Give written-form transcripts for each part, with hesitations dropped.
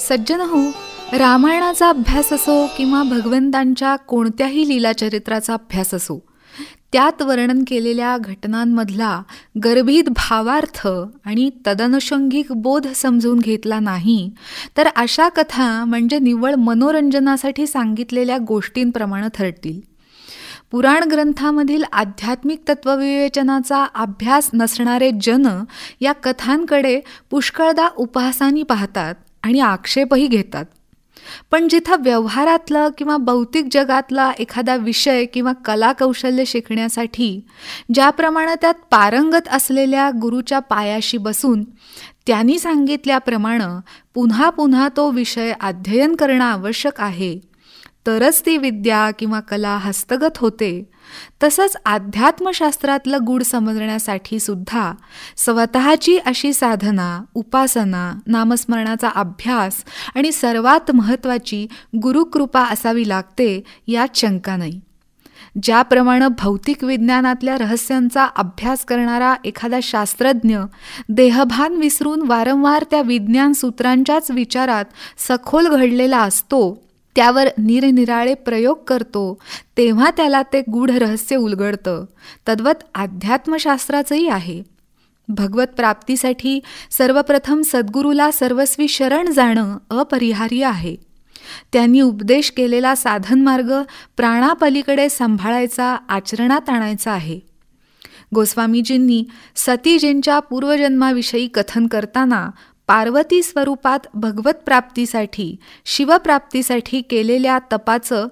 सज्जन हो, रामायणाचा अभ्यास असो किंवा भगवंतांच्या कोणत्याही लीलाचरित्राचा अभ्यास असो, त्यात वर्णन केलेल्या घटनांमधला गर्भित भावार्थ आणि तदनुषंगिक बोध समजून घेतला नाही तर अशा कथा म्हणजे निव्वळ मनोरंजनासाठी सांगितलेल्या गोष्टींप्रमाणे ठरतील. पुराण ग्रंथामधील आध्यात्मिक तत्वविवेचनाचा अभ्यास नसणारे जन या कथांकडे पुष्कळदा उपहासाने पाहतात आणि आक्षेपही घेतात. पण जिथं व्यवहारातलं किंवा भौतिक जगातला एखादा विषय किंवा कलाकौशल्य शिकण्यासाठी ज्याप्रमाणे त्यात पारंगत असलेल्या गुरूच्या पायाशी बसून त्यांनी सांगितल्याप्रमाणे पुन्हा पुन्हा तो विषय अध्ययन करणं आवश्यक आहे, तरच ती विद्या किंवा कला हस्तगत होते, तसंच अध्यात्मशास्त्रातलं गूढ समजण्यासाठी सुद्धा स्वतःची अशी साधना, उपासना, नामस्मरणाचा अभ्यास आणि सर्वात महत्त्वाची गुरुकृपा असावी लागते, यात शंका नाही. ज्याप्रमाणे भौतिक विज्ञानातल्या रहस्यांचा अभ्यास करणारा एखादा शास्त्रज्ञ देहभान विसरून वारंवार त्या विज्ञान सूत्रांच्याच विचारात सखोल घडलेला असतो, त्यावर निरनिराळे प्रयोग करतो, तेव्हा त्याला ते गूढ रहस्य उलगडतं. तद्वत अध्यात्मशास्त्राचंही आहे. भगवत प्राप्तीसाठी सर्वप्रथम सद्गुरूला सर्वस्वी शरण जाणं अपरिहार्य आहे. त्यांनी उपदेश केलेला साधनमार्ग प्राणापलीकडे सांभाळायचा, आचरणात आणायचा आहे. गोस्वामीजींनी सतीजींच्या पूर्वजन्माविषयी कथन करताना पार्वती स्वरूपात भगवत प्राप्तीसाठी, शिवप्राप्तीसाठी केलेल्या तपाचं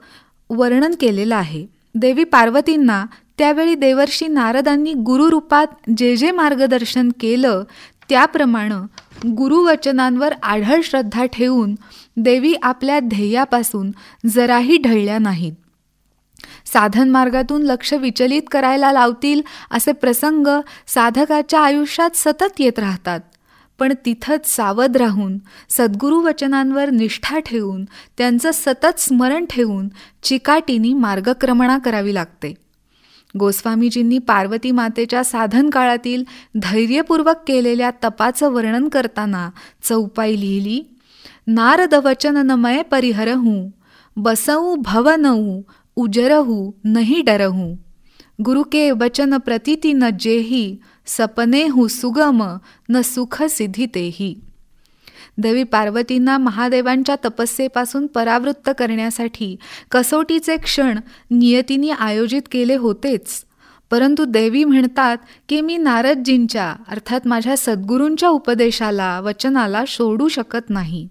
वर्णन केलेलं आहे. देवी पार्वतींना त्यावेळी देवर्षी नारदांनी गुरुरूपात जे जे मार्गदर्शन केलं त्याप्रमाणे गुरुवचनांवर आढळ श्रद्धा ठेवून देवी आपल्या ध्येयापासून जराही ढळल्या नाहीत. साधन मार्गातून लक्ष विचलित करायला लावतील असे प्रसंग साधकाच्या आयुष्यात सतत येत राहतात. पण तिथंच सावध राहून सद्गुरू वचनांवर निष्ठा ठेवून त्यांचं सतत स्मरण ठेवून चिकाटीने मार्गक्रमणा करावी लागते. गोस्वामीजींनी पार्वती मातेच्या साधन काळातील धैर्यपूर्वक केलेल्या तपाचं वर्णन करताना चौपाई लिहिली. नारद वचन नमय परिहरहू, बसऊ भवनऊ, उजरहू नहीं डरहू. गुरु के वचन प्रतीति न जेही, सपने हूँ सुगम न सुख सिद्धी तेही. देवी पार्वतींना महादेवांच्या तपस्येपासून परावृत्त करण्यासाठी कसोटीचे क्षण नियतीने आयोजित केले होतेच, परंतु देवी म्हणतात की मी नारदजींच्या अर्थात माझ्या सद्गुरूंच्या उपदेशाला, वचनाला सोडू शकत नाही.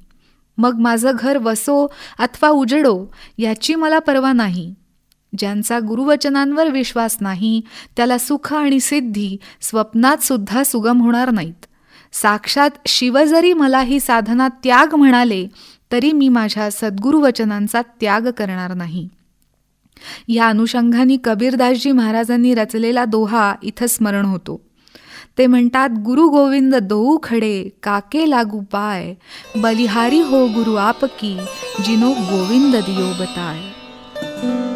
मग माझं घर वसो अथवा उजडो याची मला पर्वा नाही. ज्यांचा गुरुवचनांवर विश्वास नाही त्याला सुख आणि सिद्धी स्वप्नात सुद्धा सुगम होणार नाहीत. साक्षात शिव जरी मला ही साधना त्याग म्हणाले तरी मी माझ्या सद्गुरुवचनांचा त्याग करणार नाही. या अनुषंगाने कबीरदासजी महाराजांनी रचलेला दोहा इथं स्मरण होतो. ते म्हणतात, गुरु गोविंद दोऊ खडे काके लागू पाय, बलिहारी हो गुरु आपकी जिनो गोविंद दियो बताय.